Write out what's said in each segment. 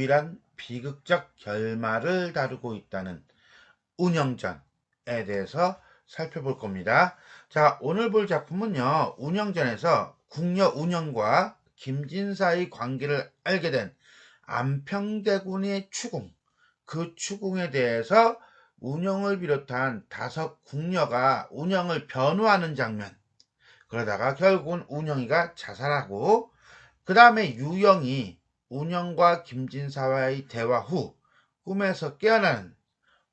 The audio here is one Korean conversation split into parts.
유일한 비극적 결말을 다루고 있다는 운영전에 대해서 살펴볼 겁니다. 자, 오늘 볼 작품은요, 운영전에서 궁녀 운영과 김진사의 관계를 알게 된 안평대군의 추궁, 그 추궁에 대해서 운영을 비롯한 5 궁녀가 운영을 변호하는 장면, 그러다가 결국은 운영이가 자살하고, 그 다음에 유영이 운영과 김진사와의 대화 후 꿈에서 깨어나는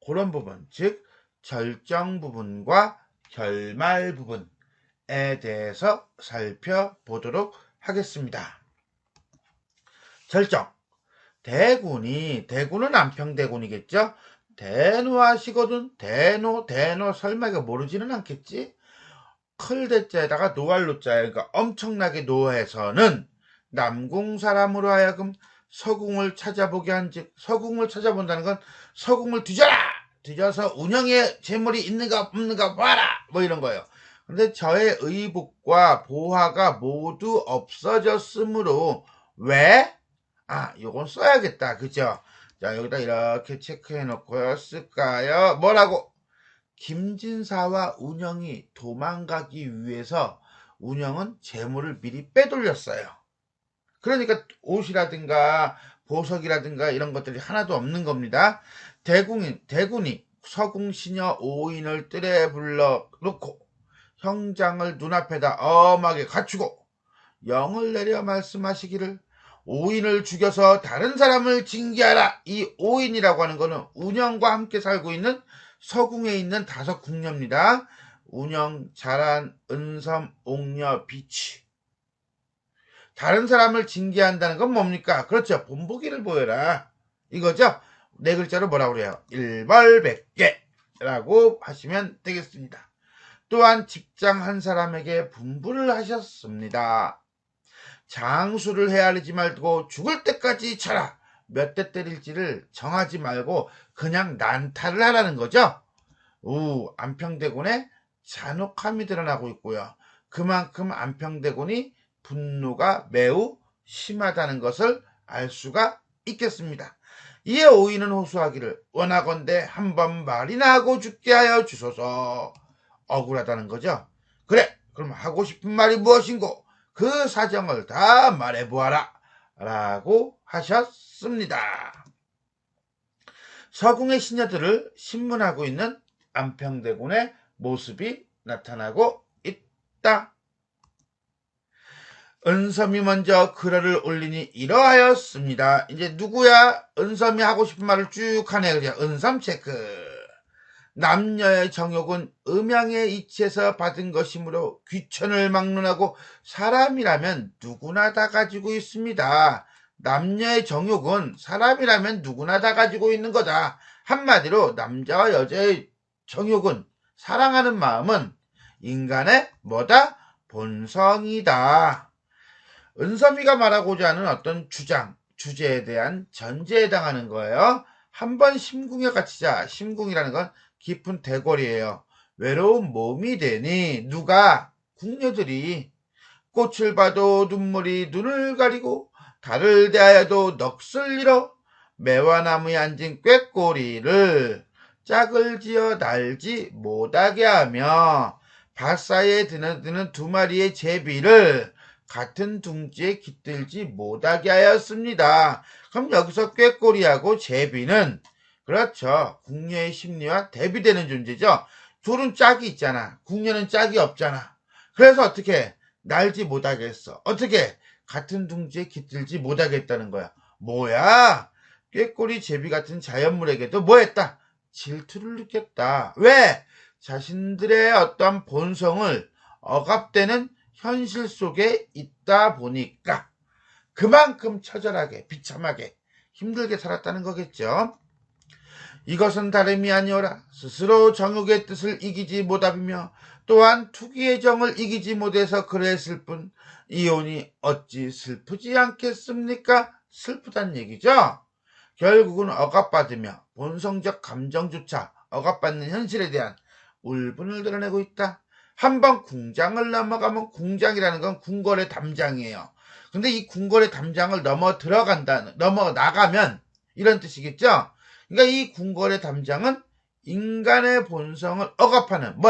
그런 부분, 즉 절정 부분과 결말 부분에 대해서 살펴보도록 하겠습니다. 절정. 대군은 안평대군이겠죠. 대노하시거든. 대노 설마 이거 모르지는 않겠지. 클대자에다가 노알로자에, 그러니까 엄청나게 노해서는 남궁 사람으로 하여금 서궁을 찾아보게 한즉, 서궁을 찾아본다는 건 서궁을 뒤져서 운영에 재물이 있는가 없는가 봐라, 뭐 이런 거예요. 근데 저의 의복과 보화가 모두 없어졌으므로 왜? 요건 써야겠다, 그죠? 자, 여기다 이렇게 체크해 놓고요. 쓸까요? 뭐라고? 김진사와 운영이 도망가기 위해서 운영은 재물을 미리 빼돌렸어요. 그러니까 옷이라든가 보석이라든가 이런 것들이 하나도 없는 겁니다. 대군이 서궁시녀 5인을 뜰에 불러놓고 형장을 눈앞에다 엄하게 갖추고 영을 내려 말씀하시기를 5인을 죽여서 다른 사람을 징계하라. 이 5인이라고 하는 거는 운영과 함께 살고 있는 서궁에 있는 5 궁녀입니다. 운영, 자란, 은섬, 옥녀, 비치. 다른 사람을 징계한다는 건 뭡니까? 그렇죠. 본보기를 보여라, 이거죠. 4글자로 뭐라고 그래요? 일벌백계라고 하시면 되겠습니다. 또한 직장 한 사람에게 분부를 하셨습니다. 장수를 헤아리지 말고 죽을 때까지 쳐라. 몇 대 때릴지를 정하지 말고 그냥 난타를 하라는 거죠. 안평대군의 잔혹함이 드러나고 있고요. 그만큼 안평대군이 분노가 매우 심하다는 것을 알 수가 있겠습니다. 이에 오이는 호소하기를 원하건대 한 번 말이나 하고 죽게 하여 주소서. 억울하다는 거죠. 그래, 그럼 하고 싶은 말이 무엇인고 그 사정을 다 말해보아라 라고 하셨습니다. 서궁의 시녀들을 신문하고 있는 안평대군의 모습이 나타나고 있다. 은섬이 먼저 글을 올리니 이러하였습니다. 이제 누구야? 은섬이 하고 싶은 말을 쭉 하네. 그죠? 은섬 체크. 남녀의 정욕은 음양의 이치에서 받은 것이므로 귀천을 막론하고 사람이라면 누구나 다 가지고 있습니다. 남녀의 정욕은 사람이라면 누구나 다 가지고 있는 거다. 한마디로 남자와 여자의 정욕은, 사랑하는 마음은 인간의 뭐다? 본성이다. 은섬이가 말하고자 하는 어떤 주제에 대한 전제에 해당하는 거예요. 한번 심궁에 갇히자. 심궁이라는 건 깊은 대궐이에요. 외로운 몸이 되니 누가? 궁녀들이 꽃을 봐도 눈물이 눈을 가리고 달을 대하여도 넋을 잃어 매화나무에 앉은 꾀꼬리를 짝을 지어 날지 못하게 하며 밭 사이에 드나드는 2 마리의 제비를 같은 둥지에 깃들지 못하게 하였습니다. 그럼 여기서 꾀꼬리하고 제비는, 그렇죠, 궁녀의 심리와 대비되는 존재죠. 둘은 짝이 있잖아. 궁녀는 짝이 없잖아. 그래서 어떻게 날지 못하겠어. 어떻게 같은 둥지에 깃들지 못하겠다는 거야. 뭐야? 꾀꼬리 제비 같은 자연물에게도 뭐했다? 질투를 느꼈다. 왜? 자신들의 어떤 본성을 억압되는 현실 속에 있다 보니까 그만큼 처절하게, 비참하게, 힘들게 살았다는 거겠죠. 이것은 다름이 아니오라. 스스로 정욕의 뜻을 이기지 못하며 또한 투기의 정을 이기지 못해서 그랬을 뿐 이혼이 어찌 슬프지 않겠습니까? 슬프단 얘기죠. 결국은 억압받으며 본성적 감정조차 억압받는 현실에 대한 울분을 드러내고 있다. 한번 궁장을 넘어가면, 궁장이라는 건 궁궐의 담장이에요. 근데 이 궁궐의 담장을 넘어 나가면 이런 뜻이겠죠? 그러니까 이 궁궐의 담장은 인간의 본성을 억압하는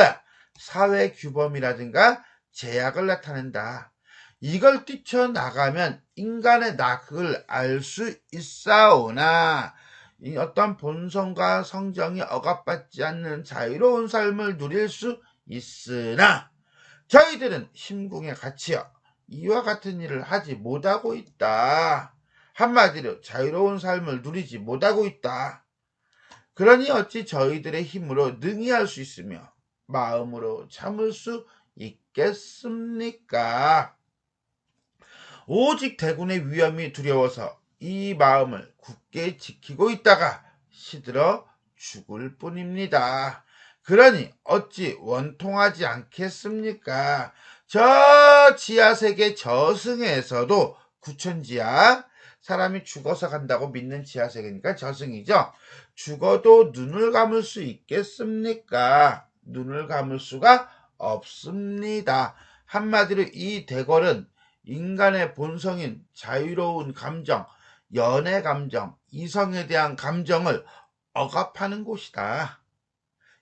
사회 규범이라든가 제약을 나타낸다. 이걸 뛰쳐나가면 인간의 낙을 알 수 있사오나 이 어떤 본성과 성정이 억압받지 않는 자유로운 삶을 누릴 수 있으나 저희들은 심궁에 갇혀 이와 같은 일을 하지 못하고 있다. 한마디로 자유로운 삶을 누리지 못하고 있다. 그러니 어찌 저희들의 힘으로 능히 할 수 있으며 마음으로 참을 수 있겠습니까? 오직 대군의 위험이 두려워서 이 마음을 굳게 지키고 있다가 시들어 죽을 뿐입니다. 그러니 어찌 원통하지 않겠습니까? 저 지하세계 저승에서도 구천지하, 사람이 죽어서 간다고 믿는 지하세계니까 저승이죠. 죽어도 눈을 감을 수 있겠습니까? 눈을 감을 수가 없습니다. 한마디로 이 대궐은 인간의 본성인 자유로운 감정, 연애 감정, 이성에 대한 감정을 억압하는 곳이다.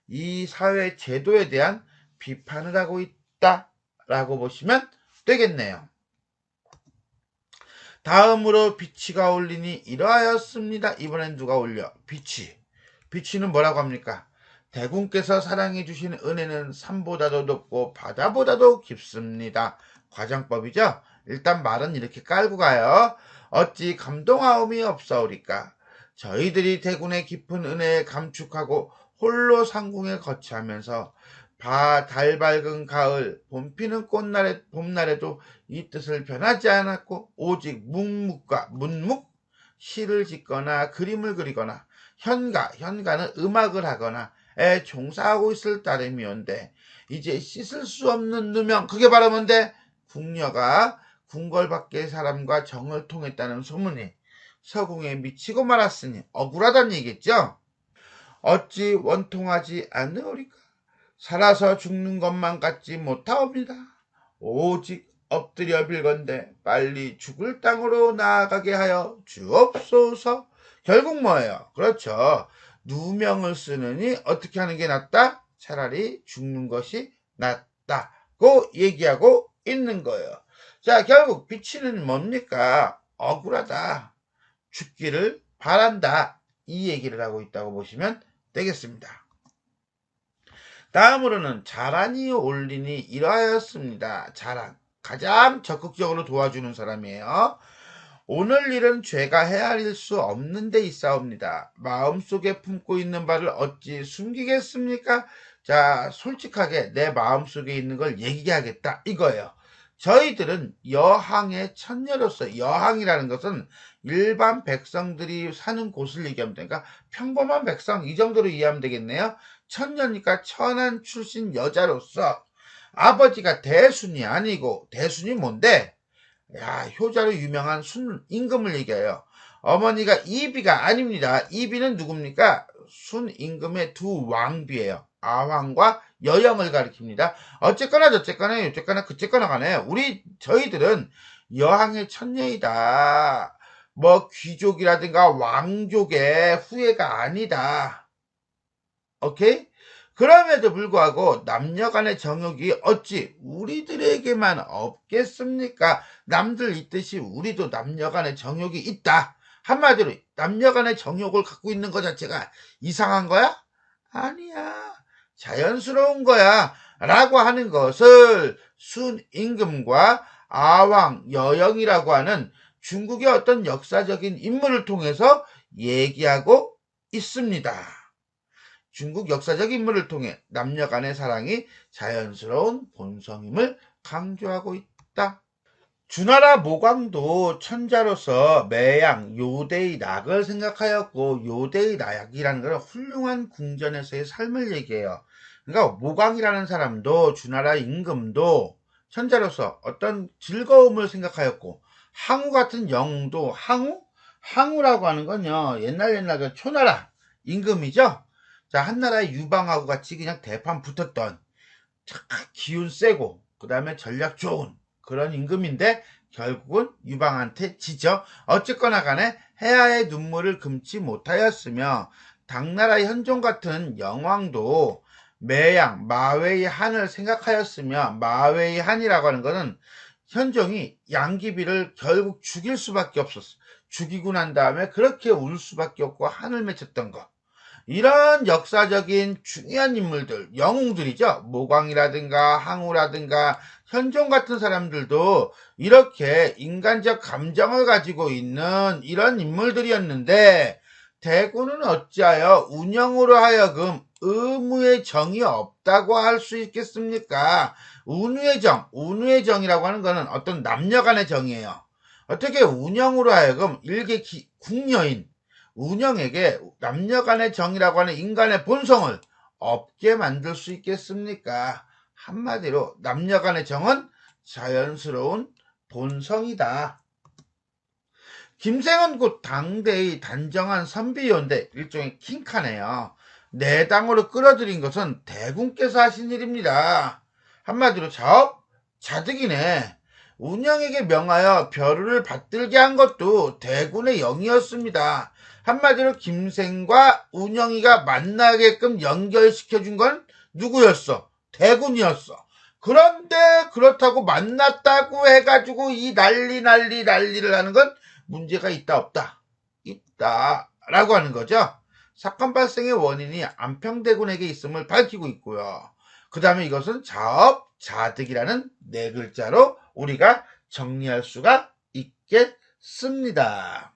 이 사회 제도에 대한 비판을 하고 있다라고 보시면 되겠네요. 다음으로 비치가 올리니 이러하였습니다. 이번엔 누가 올려? 비치는 뭐라고 합니까? 대군께서 사랑해 주신 은혜는 산보다도 높고 바다보다도 깊습니다. 과장법이죠? 일단 말은 이렇게 깔고 가요. 어찌 감동하움이 없사오리까? 저희들이 대군의 깊은 은혜에 감축하고 홀로 상궁에 거처하면서 달 밝은 가을, 봄 피는 봄날에도 이 뜻을 변하지 않았고 오직 묵묵과 문묵, 시를 짓거나 그림을 그리거나 현가는 음악을 하거나 에 종사하고 있을 따름이온데 이제 씻을 수 없는 누명, 그게 바로 뭔데? 궁녀가 궁궐 밖의 사람과 정을 통했다는 소문이 서궁에 미치고 말았으니 억울하다는 얘기겠죠? 어찌 원통하지 않으리까? 살아서 죽는 것만 같지 못하옵니다. 오직 엎드려 빌건대 빨리 죽을 땅으로 나아가게 하여 주옵소서. 결국 뭐예요? 그렇죠. 누명을 쓰느니 어떻게 하는 게 낫다? 차라리 죽는 것이 낫다고 얘기하고 있는 거예요. 자, 결국 비치는 뭡니까? 억울하다. 죽기를 바란다. 이 얘기를 하고 있다고 보시면 되겠습니다. 다음으로는 자란이 올리니 이러하였습니다. 자란, 가장 적극적으로 도와주는 사람이에요. 오늘 일은 죄가 헤아릴 수 없는 데 있사옵니다. 마음속에 품고 있는 바를 어찌 숨기겠습니까? 자, 솔직하게 내 마음속에 있는 걸 얘기하겠다 이거예요. 저희들은 여항의 천녀로서, 여항이라는 것은 일반 백성들이 사는 곳을 얘기하면 되니까 평범한 백성 이 정도로 이해하면 되겠네요. 천녀니까 천한 출신 여자로서 아버지가 대순이 아니고, 대순이 뭔데? 야, 효자로 유명한 순임금을 얘기해요. 어머니가 이비가 아닙니다. 이비는 누굽니까? 순임금의 두 왕비예요. 아황과 여영을 가리킵니다. 어쨌거나 저쨌거나 요쨌거나 그쨌거나 간에 저희들은 여항의 천녀이다. 귀족이라든가 왕족의 후예가 아니다. 오케이? 그럼에도 불구하고 남녀간의 정욕이 어찌 우리들에게만 없겠습니까? 남들 있듯이 우리도 남녀간의 정욕이 있다. 한마디로 남녀간의 정욕을 갖고 있는 것 자체가 이상한 거야? 아니야. 자연스러운 거야. 라고 하는 것을 순임금과 아왕, 여영이라고 하는 중국의 어떤 역사적인 인물을 통해서 얘기하고 있습니다. 중국 역사적 인물을 통해 남녀 간의 사랑이 자연스러운 본성임을 강조하고 있다. 주나라 모광도 천자로서 매양, 요대의 낙을 생각하였고 요대의 낙이라는 것은 훌륭한 궁전에서의 삶을 얘기해요. 그러니까 모광이라는 사람도 주나라 임금도 천자로서 어떤 즐거움을 생각하였고 항우 같은 영도 항우라고 하는 건요 옛날 그 초나라 임금이죠. 자, 한나라의 유방하고 같이 그냥 대판 붙었던 기운 세고 그 다음에 전략 좋은 그런 임금인데 결국은 유방한테 지죠. 어쨌거나 간에 해아의 눈물을 금치 못하였으며 당나라 현종 같은 영왕도 매양 마웨이 한을 생각하였으며 마웨이 한이라고 하는 것은 현종이 양귀비를 결국 죽일 수밖에 없었어. 죽이고 난 다음에 그렇게 울 수밖에 없고 한을 맺혔던 것. 이런 역사적인 중요한 인물들, 영웅들이죠. 모광이라든가 항우라든가 현종 같은 사람들도 이렇게 인간적 감정을 가지고 있는 이런 인물들이었는데 대구는 어찌하여 운영으로 하여금 의무의 정이 없다고 할 수 있겠습니까? 운우의 정이라고 하는 것은 어떤 남녀 간의 정이에요. 어떻게 운영으로 하여금 일개 궁녀인 운영에게 남녀 간의 정이라고 하는 인간의 본성을 없게 만들 수 있겠습니까? 한마디로 남녀 간의 정은 자연스러운 본성이다. 김생은 곧 당대의 단정한 선비요인데 일종의 킹카네요. 내당으로 끌어들인 것은 대군께서 하신 일입니다. 한마디로 자득이네. 운영에게 명하여 벼루를 받들게 한 것도 대군의 영이었습니다. 한마디로 김생과 운영이가 만나게끔 연결시켜준 건 누구였어? 대군이었어. 그런데 그렇다고 만났다고 해가지고 이 난리를 하는 건 문제가 있다 없다? 있다라고 하는 거죠. 사건 발생의 원인이 안평대군에게 있음을 밝히고 있고요. 그 다음에 이것은 자업자득이라는 네 글자로 우리가 정리할 수가 있겠습니다.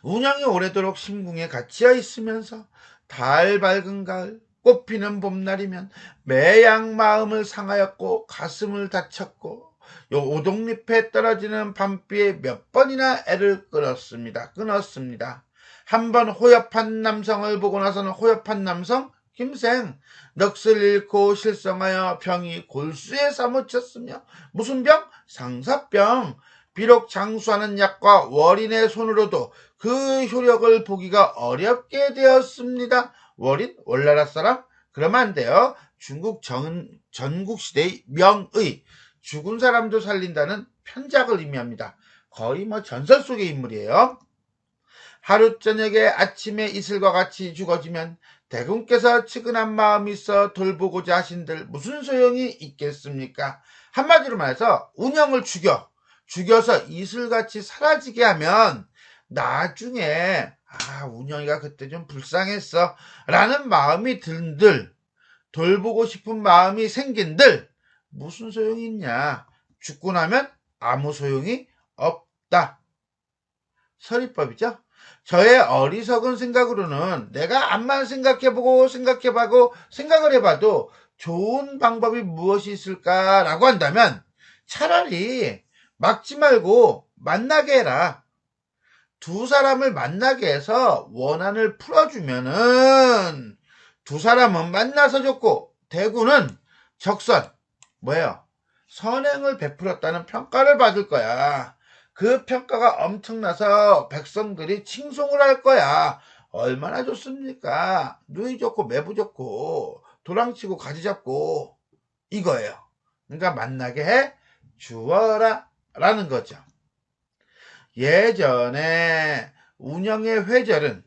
운영이 오래도록 심궁에 갇혀 있으면서 달 밝은 가을, 꽃피는 봄날이면 매양 마음을 상하였고 가슴을 다쳤고 오동잎에 떨어지는 밤비에 몇 번이나 애를 끊었습니다. 한 번 호협한 남성을 보고 나서는 호협한 남성 김생 넋을 잃고 실성하여 병이 골수에 사무쳤으며 무슨 병? 상사병. 비록 장수하는 약과 월인의 손으로도 그 효력을 보기가 어렵게 되었습니다. 월인? 월나라 사람? 그러면 안 돼요. 중국 전국시대의 명의 죽은 사람도 살린다는 편작을 의미합니다. 거의 전설 속의 인물이에요. 하루 저녁에 아침에 이슬과 같이 죽어지면 대군께서 측은한 마음이 있어 돌보고자 하신들 무슨 소용이 있겠습니까? 한마디로 말해서 운영을 죽여서 이슬같이 사라지게 하면 나중에 운영이가 그때 좀 불쌍했어 라는 마음이 든들 돌보고 싶은 마음이 생긴들 무슨 소용이 있냐? 죽고 나면 아무 소용이 없다. 서리법이죠. 저의 어리석은 생각으로는 내가 암만 생각해보고 생각을 해봐도 좋은 방법이 무엇이 있을까라고 한다면 차라리 막지 말고 만나게 해라. 두 사람을 만나게 해서 원한을 풀어주면은 두 사람은 만나서 좋고 대구는 선행을 베풀었다는 평가를 받을 거야. 그 평가가 엄청나서 백성들이 칭송을 할 거야. 얼마나 좋습니까? 누이 좋고 매부 좋고 도랑치고 가지 잡고 이거예요. 그러니까 만나게 해 주어라 라는 거죠. 예전에 운영의 회절은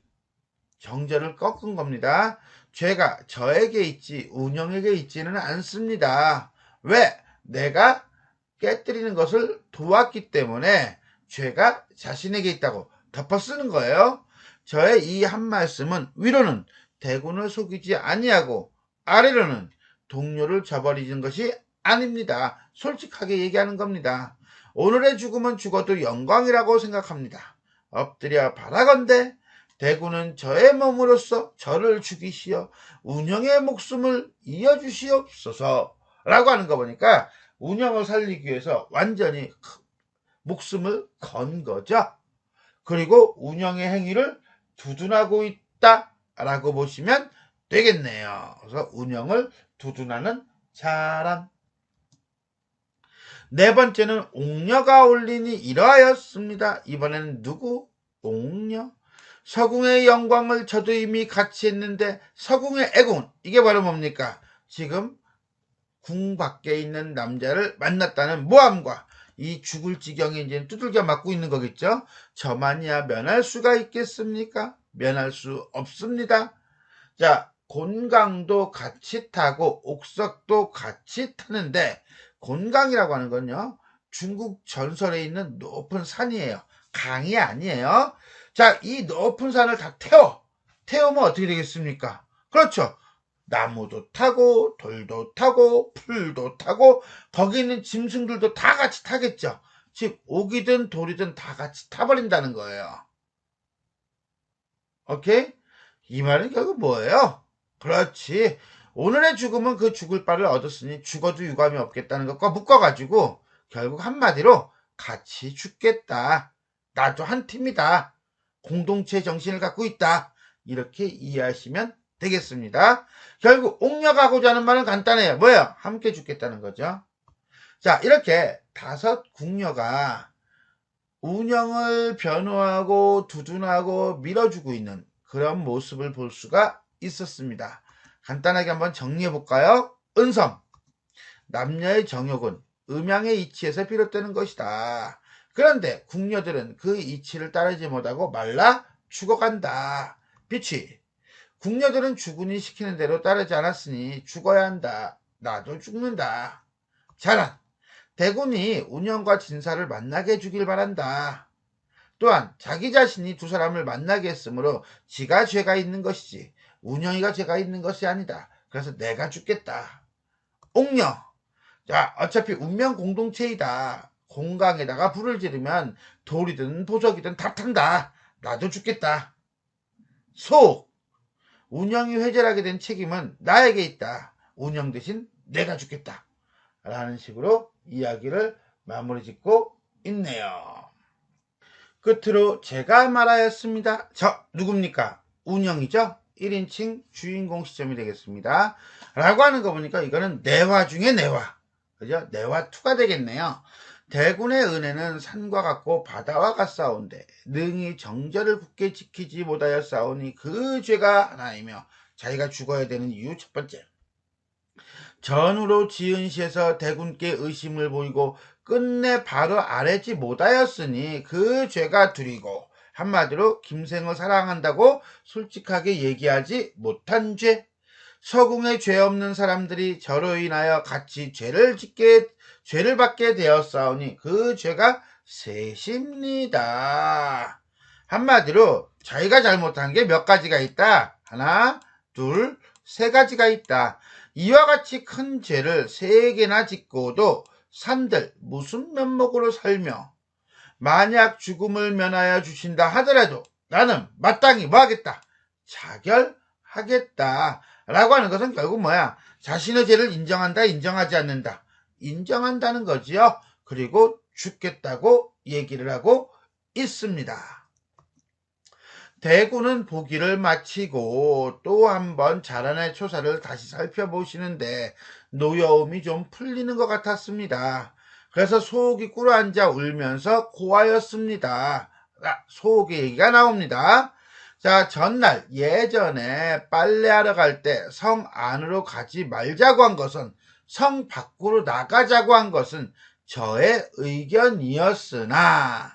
정절을 꺾은 겁니다. 죄가 저에게 있지 운영에게 있지는 않습니다. 왜? 내가 깨뜨리는 것을 도왔기 때문에 죄가 자신에게 있다고 덮어쓰는 거예요. 저의 이 한 말씀은 위로는 대군을 속이지 아니하고 아래로는 동료를 저버리는 것이 아닙니다. 솔직하게 얘기하는 겁니다. 오늘의 죽음은 죽어도 영광이라고 생각합니다. 엎드려 바라건대 대군은 저의 몸으로써 저를 죽이시어 운영의 목숨을 이어주시옵소서 라고 하는 거 보니까 운영을 살리기 위해서 완전히 목숨을 건 거죠. 그리고 운영의 행위를 두둔하고 있다라고 보시면 되겠네요. 그래서 운영을 두둔하는 사람. 네 번째는 옥녀가 올리니 이러하였습니다. 이번에는 누구? 옥녀. 서궁의 영광을 저도 이미 같이 했는데 서궁의 애군 이게 바로 뭡니까? 지금 궁 밖에 있는 남자를 만났다는 모함과 이 죽을 지경에 이제 두들겨 맞고 있는 거겠죠. 저만이야 면할 수가 있겠습니까? 면할 수 없습니다. 자, 곤강도 같이 타고 옥석도 같이 타는데, 곤강이라고 하는 건요, 중국 전설에 있는 높은 산이에요. 강이 아니에요. 자, 이 높은 산을 다 태우면 어떻게 되겠습니까? 그렇죠. 나무도 타고 돌도 타고 풀도 타고 거기 있는 짐승들도 다 같이 타겠죠. 즉 옥이든 돌이든 다 같이 타버린다는 거예요. 오케이? 이 말은 결국 뭐예요? 그렇지. 오늘의 죽음은 그 죽을 바를 얻었으니 죽어도 유감이 없겠다는 것과 묶어가지고 결국 한마디로 같이 죽겠다. 나도 한 팀이다. 공동체 정신을 갖고 있다. 이렇게 이해하시면 되겠습니다. 결국 옥녀가고자 하는 말은 간단해요. 뭐예요? 함께 죽겠다는 거죠. 자, 이렇게 5 궁녀가 운영을 변호하고 두둔하고 밀어주고 있는 그런 모습을 볼 수가 있었습니다. 간단하게 한번 정리해 볼까요? 은성, 남녀의 정욕은 음양의 이치에서 비롯되는 것이다. 그런데 궁녀들은 그 이치를 따르지 못하고 말라 죽어간다. 비취, 궁녀들은 주군이 시키는 대로 따르지 않았으니 죽어야 한다. 나도 죽는다. 자란, 대군이 운영과 진사를 만나게 해주길 바란다. 또한 자기 자신이 2 사람을 만나게 했으므로 지가 죄가 있는 것이지 운영이가 죄가 있는 것이 아니다. 그래서 내가 죽겠다. 옥녀, 자 어차피 운명 공동체이다. 공강에다가 불을 지르면 돌이든 보석이든 다 탄다. 나도 죽겠다. 소, 운영이 회절하게 된 책임은 나에게 있다. 운영 대신 내가 죽겠다. 라는 식으로 이야기를 마무리 짓고 있네요. 끝으로 제가 말하였습니다. 저 누굽니까? 운영이죠? 1인칭 주인공 시점이 되겠습니다. 라고 하는 거 보니까 이거는 내화 중에 내화. 그죠? 내화2가 되겠네요. 대군의 은혜는 산과 같고 바다와 같사온데 능히 정절을 굳게 지키지 못하여 싸우니 그 죄가 하나이며 자기가 죽어야 되는 이유 첫 번째. 전후로 지은 시에서 대군께 의심을 보이고 끝내 바로 아뢰지 못하였으니 그 죄가 둘이고 한마디로 김생을 사랑한다고 솔직하게 얘기하지 못한 죄. 서궁에 죄 없는 사람들이 저로 인하여 같이 죄를 받게 되었사오니 그 죄가 셋입니다. 한마디로 자기가 잘못한 게 몇 가지가 있다. 하나, 둘, 3가지가 있다. 이와 같이 큰 죄를 3개나 짓고도 산들 무슨 면목으로 살며 만약 죽음을 면하여 주신다 하더라도 나는 마땅히 뭐하겠다? 자결하겠다. 라고 하는 것은 결국 뭐야? 자신의 죄를 인정한다, 인정하지 않는다. 인정한다는 거지요. 그리고 죽겠다고 얘기를 하고 있습니다. 대군은 보기를 마치고 또 한번 자란의 초사를 다시 살펴보시는데 노여움이 좀 풀리는 것 같았습니다. 그래서 소옥이 꿇어앉아 울면서 고하였습니다. 소옥의 얘기가 나옵니다. 자, 전날 예전에 빨래하러 갈 때 성 안으로 가지 말자고 한 것은, 성 밖으로 나가자고 한 것은 저의 의견이었으나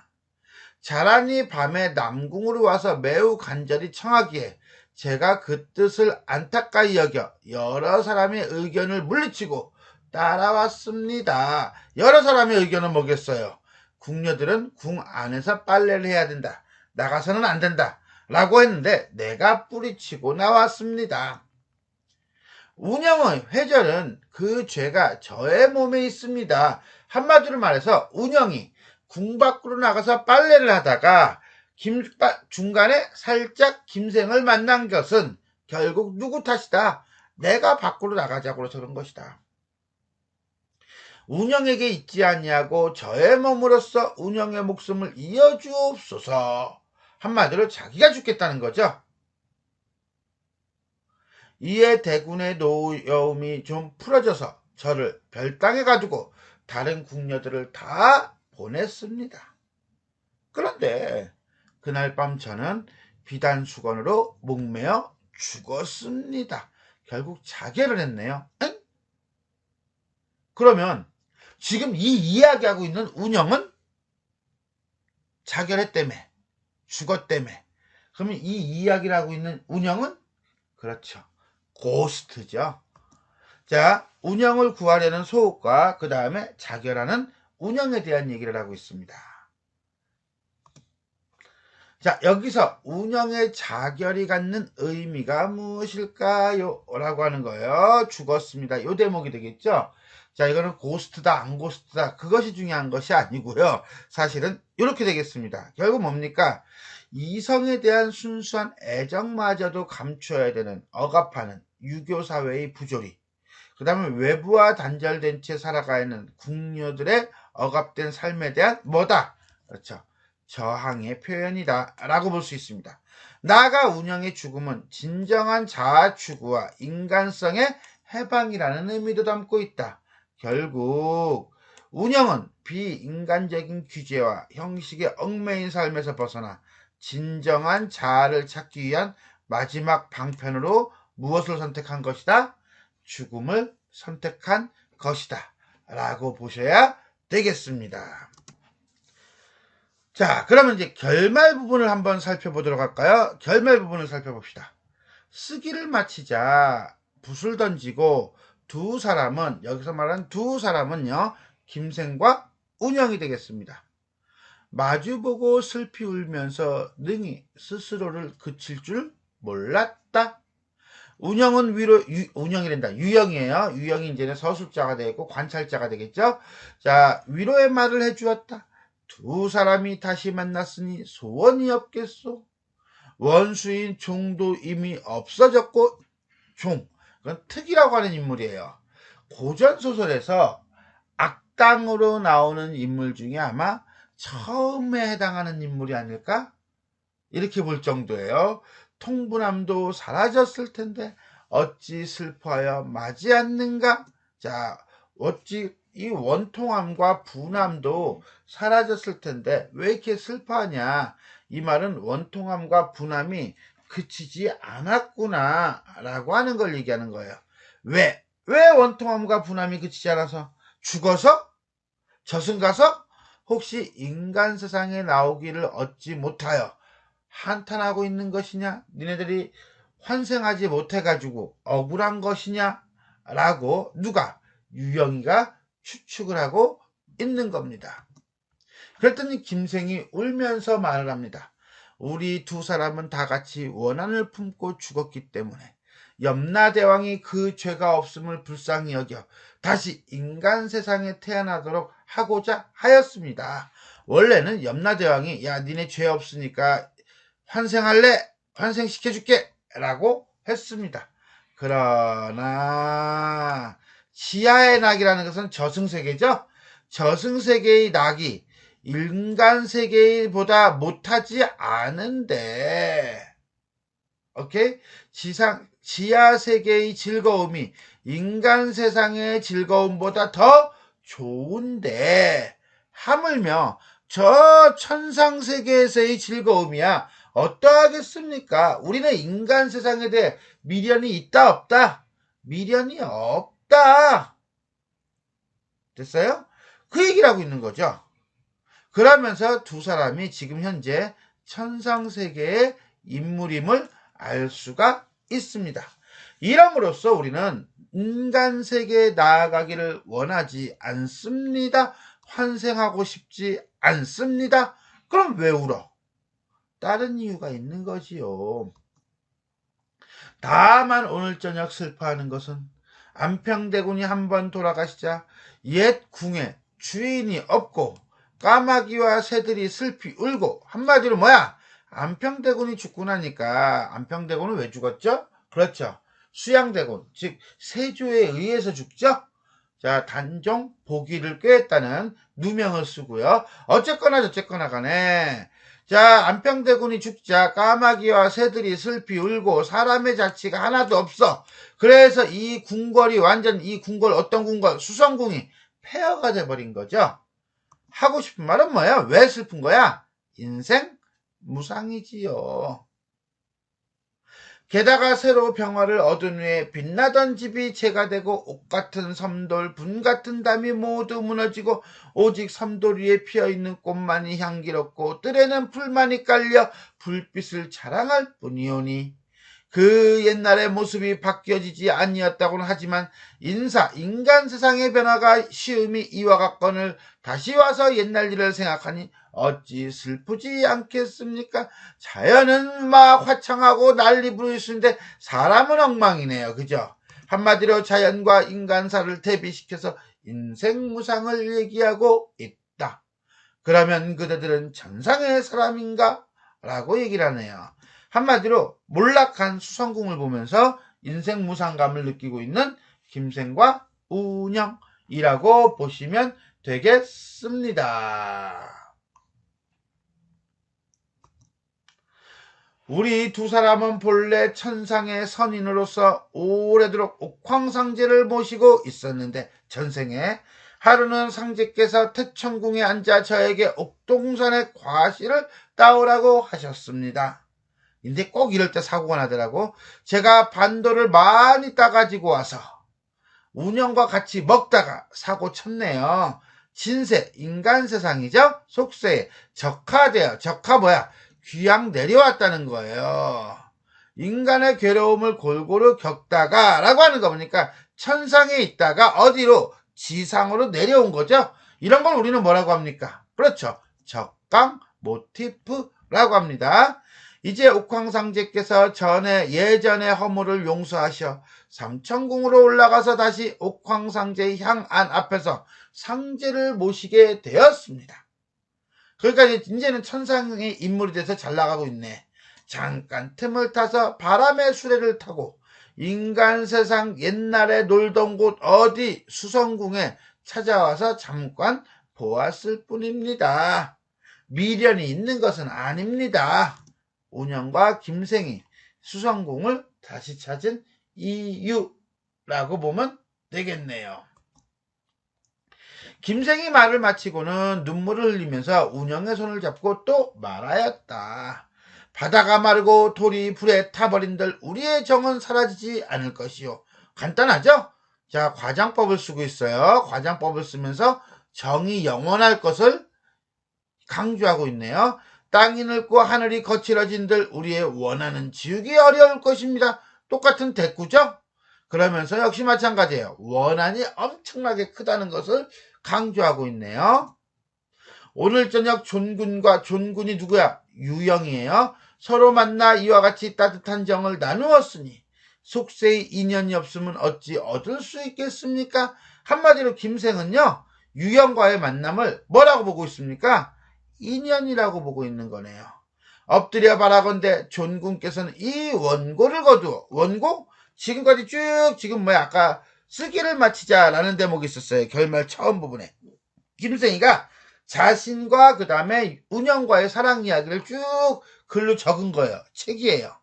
자란이 밤에 남궁으로 와서 매우 간절히 청하기에 제가 그 뜻을 안타까이 여겨 여러 사람의 의견을 물리치고 따라왔습니다. 여러 사람의 의견은 뭐겠어요? 궁녀들은 궁 안에서 빨래를 해야 된다. 나가서는 안 된다. 라고 했는데 내가 뿌리치고 나왔습니다. 운영의 회절은 그 죄가 저의 몸에 있습니다. 한마디로 말해서 운영이 궁 밖으로 나가서 빨래를 하다가 중간에 살짝 김생을 만난 것은 결국 누구 탓이다? 내가 밖으로 나가자고 해서 그런 것이다. 운영에게 있지 아니하고 저의 몸으로써 운영의 목숨을 이어주옵소서. 한마디로 자기가 죽겠다는 거죠. 이에 대군의 노여움이 좀 풀어져서 저를 별당에 가두고 다른 궁녀들을 다 보냈습니다. 그런데 그날 밤 저는 비단수건으로 목매어 죽었습니다. 결국 자결을 했네요. 응? 그러면 지금 이 이야기하고 있는 운영은 자결했다며, 죽었다며. 그러면 이 이야기를 하고 있는 운영은 그렇죠, 고스트죠. 자, 운영을 구하려는 소옥과 그 다음에 자결하는 운영에 대한 얘기를 하고 있습니다. 자, 여기서 운영의 자결이 갖는 의미가 무엇일까요? 라고 하는 거예요. 죽었습니다. 요 대목이 되겠죠? 자, 이거는 고스트다, 안 고스트다. 그것이 중요한 것이 아니고요. 사실은 이렇게 되겠습니다. 결국 뭡니까? 이성에 대한 순수한 애정마저도 감춰야 되는 억압하는 유교사회의 부조리. 그 다음에 외부와 단절된 채 살아가야 하는 궁녀들의 억압된 삶에 대한 뭐다? 그렇죠, 저항의 표현이다 라고 볼 수 있습니다. 나아가 운영의 죽음은 진정한 자아 추구와 인간성의 해방이라는 의미도 담고 있다. 결국 운영은 비인간적인 규제와 형식의 얽매인 삶에서 벗어나 진정한 자아를 찾기 위한 마지막 방편으로 무엇을 선택한 것이다? 죽음을 선택한 것이다 라고 보셔야 되겠습니다. 자, 그러면 이제 결말 부분을 한번 살펴보도록 할까요? 결말 부분을 살펴봅시다. 쓰기를 마치자 붓을 던지고 두 사람은, 여기서 말하는 두 사람은요, 김생과 운영이 되겠습니다. 마주보고 슬피 울면서 능히 스스로를 그칠 줄 몰랐다. 운영은 운영이란다. 유영이에요. 유영이 이제는 서술자가 되겠고 관찰자가 되겠죠. 자, 위로의 말을 해주었다. 두 사람이 다시 만났으니 소원이 없겠소. 원수인 종도 이미 없어졌고, 종, 그건 특이라고 하는 인물이에요. 고전소설에서 악당으로 나오는 인물 중에 아마 처음에 해당하는 인물이 아닐까? 이렇게 볼 정도예요. 통분함도 사라졌을 텐데 어찌 슬퍼하여 마지 않는가? 자, 어찌 이 원통함과 분함도 사라졌을 텐데 왜 이렇게 슬퍼하냐? 이 말은 원통함과 분함이 그치지 않았구나 라고 하는 걸 얘기하는 거예요. 왜 원통함과 분함이 그치지 않아서? 죽어서? 저승가서? 혹시 인간 세상에 나오기를 얻지 못하여 한탄하고 있는 것이냐? 니네들이 환생하지 못해가지고 억울한 것이냐? 라고 누가? 유영이가 추측을 하고 있는 겁니다. 그랬더니 김생이 울면서 말을 합니다. 우리 두 사람은 다 같이 원한을 품고 죽었기 때문에 염라대왕이 그 죄가 없음을 불쌍히 여겨 다시 인간 세상에 태어나도록 하고자 하였습니다. 원래는 염라대왕이 야, 니네 죄 없으니까 환생할래? 환생시켜줄게 라고 했습니다. 그러나 지하의 낙이라는 것은 저승세계죠. 저승세계의 낙이 인간세계보다 못하지 않은데, 오케이? 지하세계의 즐거움이 인간 세상의 즐거움보다 더 좋은데, 하물며 저 천상세계에서의 즐거움이야 어떠하겠습니까? 우리는 인간 세상에 대해 미련이 있다 없다? 미련이 없다. 됐어요? 그 얘기를 하고 있는 거죠. 그러면서 두 사람이 지금 현재 천상세계의 인물임을 알 수가 있습니다. 이럼으로써 우리는 인간세계에 나아가기를 원하지 않습니다. 환생하고 싶지 않습니다. 그럼 왜 울어? 다른 이유가 있는 거지요. 다만 오늘 저녁 슬퍼하는 것은 안평대군이 한번 돌아가시자 옛 궁에 주인이 없고 까마귀와 새들이 슬피 울고, 한마디로 뭐야? 안평대군이 죽고 나니까. 안평대군은 왜 죽었죠? 그렇죠, 수양대군, 즉 세조에 의해서 죽죠. 자, 단종 보기를 꾀했다는 누명을 쓰고요. 어쨌거나 저쨌거나 간에, 자, 안평대군이 죽자 까마귀와 새들이 슬피 울고 사람의 자취가 하나도 없어. 그래서 이 궁궐이 완전, 이 궁궐, 어떤 궁궐? 수성궁이 폐허가 돼버린 거죠. 하고 싶은 말은 뭐야? 왜 슬픈 거야? 인생 무상이지요. 게다가 새로 병화를 얻은 후에 빛나던 집이 재가 되고 옥 같은 섬돌, 분 같은 담이 모두 무너지고 오직 섬돌 위에 피어있는 꽃만이 향기롭고 뜰에는 풀만이 깔려 불빛을 자랑할 뿐이오니 그 옛날의 모습이 바뀌어지지 아니었다고는 하지만 인간 세상의 변화가 시음이 이와 같거늘 다시 와서 옛날 일을 생각하니 어찌 슬프지 않겠습니까? 자연은 막 화창하고 난리 부르시는데 사람은 엉망이네요. 그죠? 한마디로 자연과 인간사를 대비시켜서 인생무상을 얘기하고 있다. 그러면 그대들은 천상의 사람인가? 라고 얘기를 하네요. 한마디로 몰락한 수성궁을 보면서 인생 무상감을 느끼고 있는 김생과 운영이라고 보시면 되겠습니다. 우리 두 사람은 본래 천상의 선인으로서 오래도록 옥황상제를 모시고 있었는데 전생에 하루는 상제께서 태천궁에 앉아 저에게 옥동산의 과실을 따오라고 하셨습니다. 근데 꼭 이럴 때 사고가 나더라고. 제가 반도를 많이 따가지고 와서 운영과 같이 먹다가 사고 쳤네요. 진세, 인간 세상이죠? 속세에 적하되어, 적하 뭐야? 귀양 내려왔다는 거예요. 인간의 괴로움을 골고루 겪다가 라고 하는 거 보니까 천상에 있다가 어디로? 지상으로 내려온 거죠? 이런 걸 우리는 뭐라고 합니까? 그렇죠. 적강 모티프라고 합니다. 이제 옥황상제께서 예전의 허물을 용서하셔 삼천궁으로 올라가서 다시 옥황상제의 향안 앞에서 상제를 모시게 되었습니다. 그러니까 이제는 천상의 인물이 돼서 잘 나가고 있네. 잠깐 틈을 타서 바람의 수레를 타고 인간 세상 옛날에 놀던 곳 어디 수성궁에 찾아와서 잠깐 보았을 뿐입니다. 미련이 있는 것은 아닙니다. 운영과 김생이 수성궁을 다시 찾은 이유라고 보면 되겠네요. 김생이 말을 마치고는 눈물을 흘리면서 운영의 손을 잡고 또 말하였다. 바다가 마르고 돌이 불에 타버린들 우리의 정은 사라지지 않을 것이요. 간단하죠? 자, 과장법을 쓰고 있어요. 과장법을 쓰면서 정이 영원할 것을 강조하고 있네요. 땅이 늙고 하늘이 거칠어진들 우리의 원하는 지우기 어려울 것입니다. 똑같은 대꾸죠? 그러면서 역시 마찬가지예요. 원한이 엄청나게 크다는 것을 강조하고 있네요. 오늘 저녁 존군이 누구야? 유영이에요. 서로 만나 이와 같이 따뜻한 정을 나누었으니 속세의 인연이 없으면 어찌 얻을 수 있겠습니까? 한마디로 김생은요. 유영과의 만남을 뭐라고 보고 있습니까? 인연이라고 보고 있는 거네요. 엎드려 바라건대 존군께서는 이 원고를 거두어 원고? 지금까지 쭉 지금 아까 쓰기를 마치자라는 대목이 있었어요. 결말 처음 부분에. 김생이가 자신과 그 다음에 운영과의 사랑 이야기를 쭉 글로 적은 거예요. 책이에요.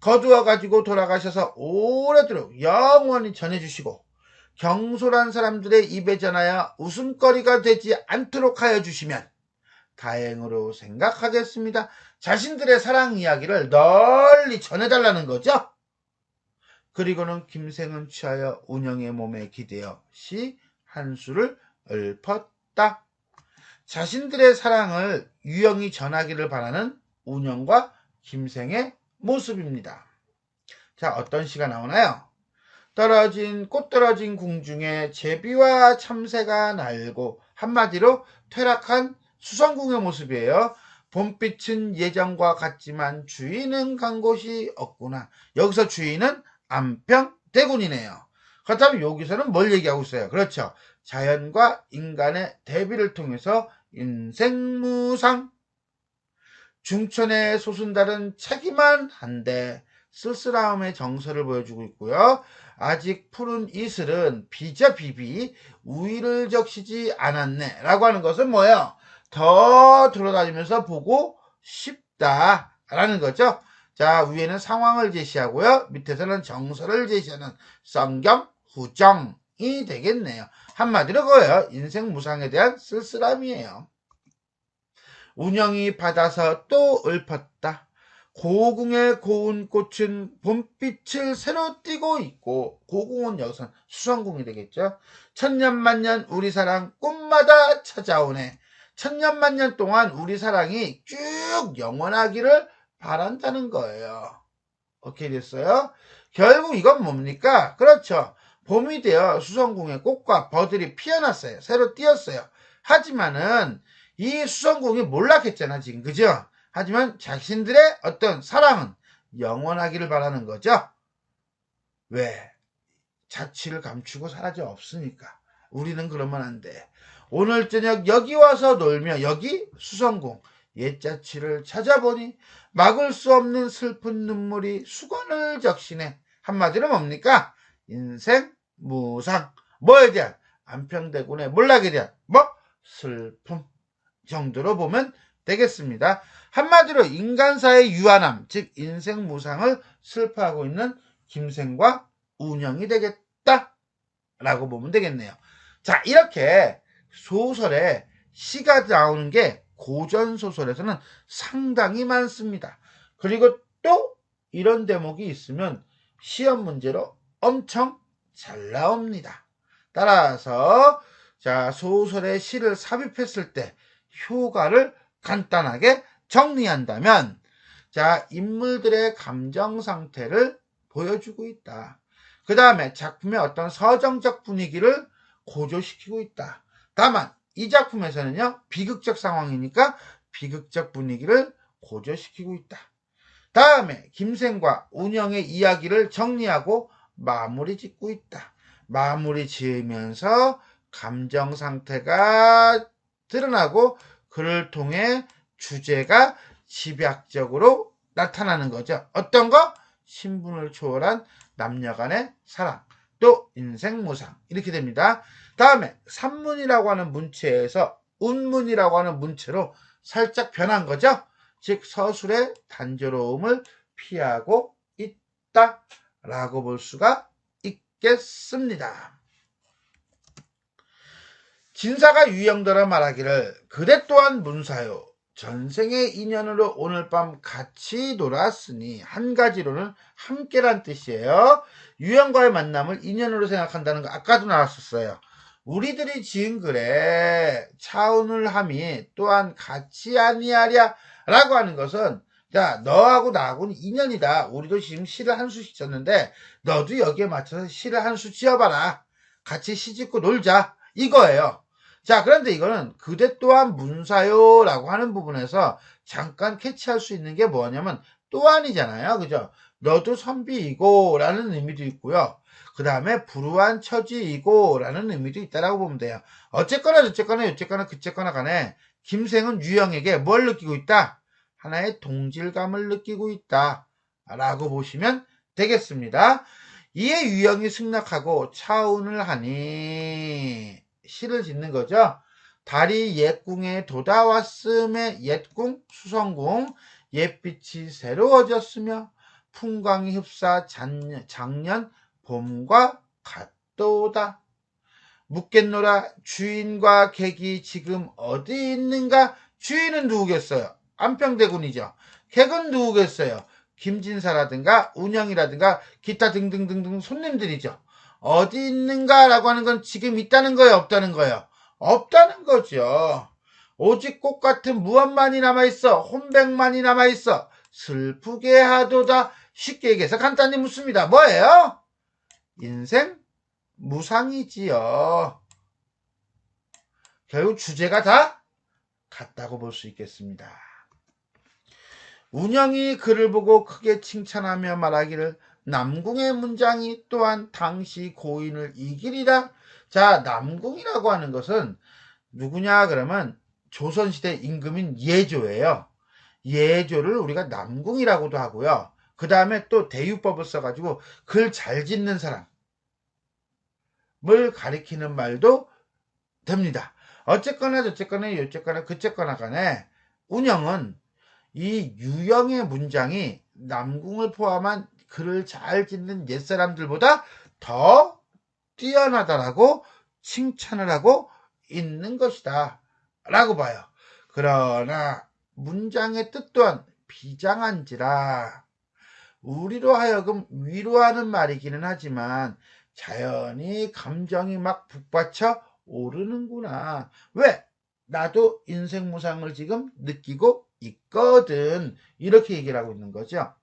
거두어가지고 돌아가셔서 오래도록 영원히 전해주시고 경솔한 사람들의 입에 전하여 웃음거리가 되지 않도록 하여 주시면 다행으로 생각하겠습니다. 자신들의 사랑 이야기를 널리 전해달라는 거죠. 그리고는 김생은 취하여 운영의 몸에 기대어 시 한 수를 읊었다. 자신들의 사랑을 유영이 전하기를 바라는 운영과 김생의 모습입니다. 자, 어떤 시가 나오나요? 꽃 떨어진 궁중에 제비와 참새가 날고 한마디로 퇴락한 수성궁의 모습이에요. 봄빛은 예전과 같지만 주인은 간 곳이 없구나. 여기서 주인은 안평대군이네요. 그렇다면 여기서는 뭘 얘기하고 있어요? 그렇죠. 자연과 인간의 대비를 통해서 인생무상. 중천의 소순달은 차기만 한데 쓸쓸함의 정서를 보여주고 있고요. 아직 푸른 이슬은 비비 우위를 적시지 않았네 라고 하는 것은 뭐예요? 더 돌아다니면서 보고 싶다라는 거죠. 자, 위에는 상황을 제시하고요. 밑에서는 정서를 제시하는 성경 후정이 되겠네요. 한마디로 그거예요. 인생 무상에 대한 쓸쓸함이에요. 운영이 받아서 또 읊었다. 고궁의 고운 꽃은 봄빛을 새로 띠고 있고, 고궁은 여기서 수성궁이 되겠죠. 천년만년 우리 사랑 꽃마다 찾아오네. 천년만년 동안 우리 사랑이 쭉 영원하기를 바란다는 거예요. 오케이 됐어요? 결국 이건 뭡니까? 그렇죠. 봄이 되어 수성궁의 꽃과 버들이 피어났어요. 새로 띄었어요. 하지만은 이 수성궁이 몰락했잖아 지금, 그죠? 하지만 자신들의 어떤 사랑은 영원하기를 바라는 거죠. 왜? 자취를 감추고 사라져 없으니까. 우리는 그러면 안 돼. 오늘 저녁 여기 와서 놀며 여기 수성궁 옛자취를 찾아보니 막을 수 없는 슬픈 눈물이 수건을 적시네. 한마디로 뭡니까? 인생 무상. 뭐에 대한? 안평대군의 몰락에 대한 슬픔 정도로 보면 되겠습니다. 한마디로 인간사의 유한함, 즉 인생 무상을 슬퍼하고 있는 김생과 운영이 되겠다라고 보면 되겠네요. 자, 이렇게 소설에 시가 나오는 게 고전 소설에서는 상당히 많습니다. 그리고 또 이런 대목이 있으면 시험 문제로 엄청 잘 나옵니다. 따라서 자, 소설에 시를 삽입했을 때 효과를 간단하게 정리한다면, 자, 인물들의 감정 상태를 보여주고 있다. 그 다음에 작품의 어떤 서정적 분위기를 고조시키고 있다. 다만 이 작품에서는요, 비극적 상황이니까 비극적 분위기를 고조시키고 있다. 다음에 김생과 운영의 이야기를 정리하고 마무리 짓고 있다. 마무리 지으면서 감정 상태가 드러나고 그를 통해 주제가 집약적으로 나타나는 거죠. 어떤 거? 신분을 초월한 남녀간의 사랑, 또 인생 무상, 이렇게 됩니다. 다음에 산문이라고 하는 문체에서 운문이라고 하는 문체로 살짝 변한 거죠. 즉 서술의 단조로움을 피하고 있다라고 볼 수가 있겠습니다. 진사가 유영더러 말하기를 그대 또한 문사요. 전생의 인연으로 오늘 밤 같이 놀았으니, 한 가지로는 함께란 뜻이에요. 유영과의 만남을 인연으로 생각한다는 거 아까도 나왔었어요. 우리들이 지은 글에 차운을 함이 또한 같이 아니하랴 라고 하는 것은, 야, 너하고 나하고는 인연이다. 우리도 지금 시를 한 수씩 졌는데 너도 여기에 맞춰서 시를 한 수 지어봐라. 같이 시 짓고 놀자. 이거예요. 자, 그런데 이거는 그대 또한 문사요라고 하는 부분에서 잠깐 캐치할 수 있는 게 뭐냐면 또한이잖아요. 그죠? 너도 선비이고 라는 의미도 있고요. 그 다음에 불우한 처지이고 라는 의미도 있다라고 보면 돼요. 어쨌거나 그쨌거나 간에 김생은 유영에게 뭘 느끼고 있다? 하나의 동질감을 느끼고 있다 라고 보시면 되겠습니다. 이에 유영이 승낙하고 차운을 하니 시를 짓는 거죠. 달이 옛궁에 돋아왔음에, 옛궁 수성궁 옛빛이 새로워졌으며 풍광이 흡사 작년 봄과 같도다. 묻겠노라 주인과 객이 지금 어디 있는가? 주인은 누구겠어요? 안평대군이죠. 객은 누구겠어요? 김진사라든가 운영이라든가 기타 등등등등 손님들이죠. 어디 있는가라고 하는 건 지금 있다는 거예요, 없다는 거예요? 없다는 거죠. 오직 꽃 같은 무엇만이 남아있어? 혼백만이 남아있어. 슬프게 하도다. 쉽게 얘기해서 간단히 묻습니다. 뭐예요? 인생 무상이지요. 결국 주제가 다 같다고 볼 수 있겠습니다. 운영이 그를 보고 크게 칭찬하며 말하기를 남궁의 문장이 또한 당시 고인을 이기리라. 자, 남궁이라고 하는 것은 누구냐 그러면 조선시대 임금인 예조예요. 예조를 우리가 남궁이라고도 하고요. 그 다음에 또 대유법을 써가지고 글 잘 짓는 사람을 가리키는 말도 됩니다. 어쨌거나 그쨌거나 간에 운영은 이 유영의 문장이 남궁을 포함한 글을 잘 짓는 옛사람들보다 더 뛰어나다라고 칭찬을 하고 있는 것이다 라고 봐요. 그러나 문장의 뜻 또한 비장한지라. 우리로 하여금 위로하는 말이기는 하지만 자연히 감정이 막 북받쳐 오르는구나. 왜? 나도 인생 무상을 지금 느끼고 있거든. 이렇게 얘기를 하고 있는 거죠.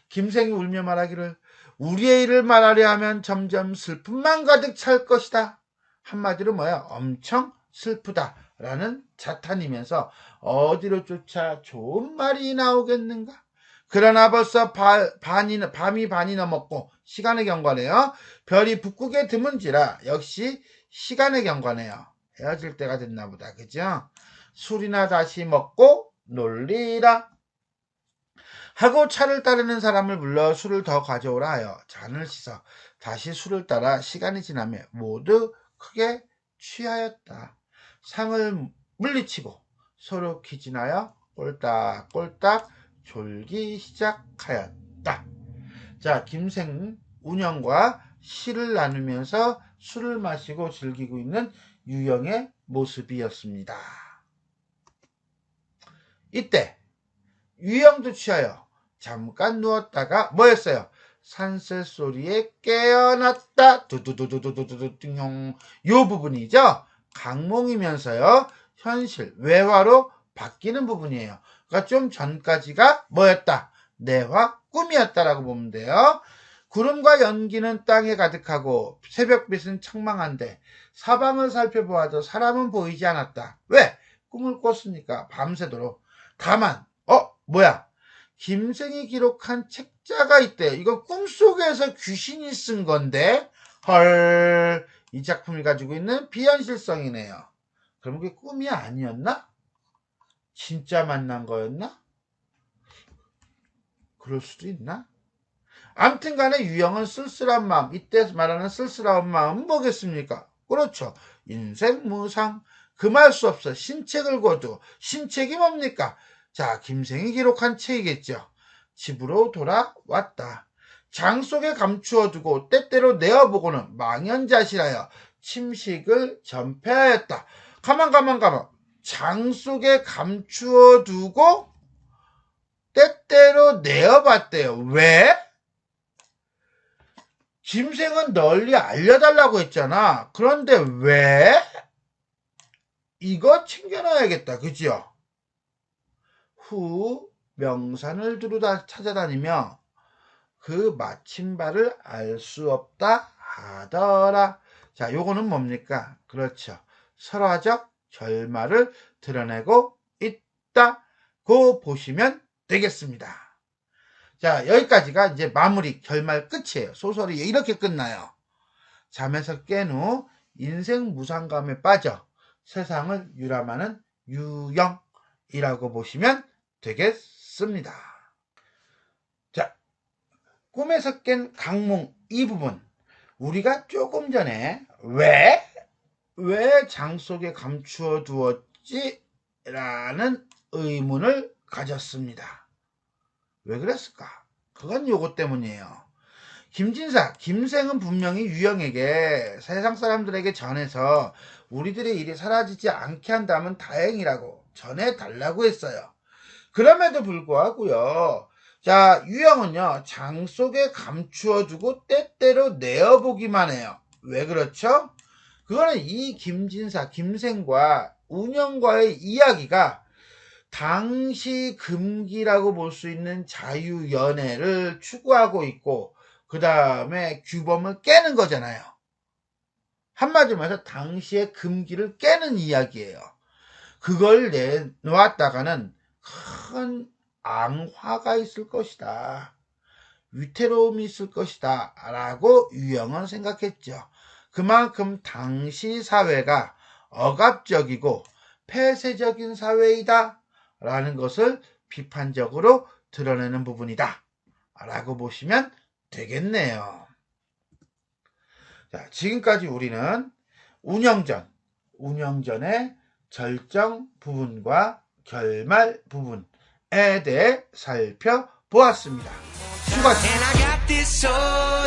김생이 울며 말하기를 우리의 일을 말하려 하면 점점 슬픔만 가득 찰 것이다. 한마디로 뭐야? 엄청 슬프다라는 자탄이면서 어디로 쫓아 좋은 말이 나오겠는가? 그러나 벌써 밤이 반이 넘었고 시간의 경과네요. 별이 북극에 드문지라 역시 시간의 경과네요. 헤어질 때가 됐나 보다. 그죠? 술이나 다시 먹고 놀리라. 하고 차를 따르는 사람을 불러 술을 더 가져오라 하여 잔을 씻어 다시 술을 따라 시간이 지나며 모두 크게 취하였다. 상을 물리치고 서로 기진하여 꼴딱꼴딱 졸기 시작하였다. 자, 김생 운영과 시를 나누면서 술을 마시고 즐기고 있는 유영의 모습이었습니다. 이때 유영도 취하여 잠깐 누웠다가 뭐였어요? 산새 소리에 깨어났다. 두두두두두두두두뇽. 요 부분이죠. 강몽이면서요. 현실, 외화로 바뀌는 부분이에요. 그러니까 좀 전까지가 뭐였다? 내화, 꿈이었다라고 보면 돼요. 구름과 연기는 땅에 가득하고 새벽빛은 청망한데 사방을 살펴보아도 사람은 보이지 않았다. 왜? 꿈을 꿨으니까 밤새도록. 다만 뭐야? 김생이 기록한 책자가 있대요. 이거 꿈속에서 귀신이 쓴 건데 헐, 이 작품이 가지고 있는 비현실성이네요. 그럼 그게 꿈이 아니었나? 진짜 만난 거였나? 그럴 수도 있나? 아무튼 간에 유영은 쓸쓸한 마음, 이때 말하는 쓸쓸한 마음은 뭐겠습니까? 그렇죠. 인생 무상, 금할 수 없어. 신책을 거두. 신책이 뭡니까? 자, 김생이 기록한 책이겠죠. 집으로 돌아왔다. 장 속에 감추어 두고 때때로 내어보고는 망연자실하여 침식을 전폐하였다. 가만. 장 속에 감추어 두고 때때로 내어봤대요. 왜? 김생은 널리 알려달라고 했잖아. 그런데 왜? 이거 챙겨놔야겠다. 그죠? 후 명산을 두루 찾아다니며 그 마침발을 알 수 없다 하더라. 자, 요거는 뭡니까? 그렇죠. 설화적 결말을 드러내고 있다고 보시면 되겠습니다. 자, 여기까지가 이제 마무리, 결말 끝이에요. 소설이 이렇게 끝나요. 잠에서 깬 후 인생 무상감에 빠져 세상을 유람하는 유영이라고 보시면 되겠습니다. 자, 꿈에서 깬 강몽 이 부분, 우리가 조금 전에 왜 장 속에 감추어 두었지? 라는 의문을 가졌습니다. 왜 그랬을까? 그건 요거 때문이에요. 김생은 분명히 유영에게 세상 사람들에게 전해서 우리들의 일이 사라지지 않게 한다면 다행이라고 전해달라고 했어요. 그럼에도 불구하고요. 자, 유영은요, 장 속에 감추어두고 때때로 내어보기만 해요. 왜 그렇죠? 그거는 이 김생과 운영과의 이야기가 당시 금기라고 볼 수 있는 자유연애를 추구하고 있고, 그 다음에 규범을 깨는 거잖아요. 한마디로 말해서 당시의 금기를 깨는 이야기예요. 그걸 내놓았다가는 큰 앙화가 있을 것이다. 위태로움이 있을 것이다. 라고 유영은 생각했죠. 그만큼 당시 사회가 억압적이고 폐쇄적인 사회이다. 라는 것을 비판적으로 드러내는 부분이다. 라고 보시면 되겠네요. 자, 지금까지 우리는 운영전의 절정 부분과 결말 부분에 대해 살펴보았습니다. 수고하셨습니다.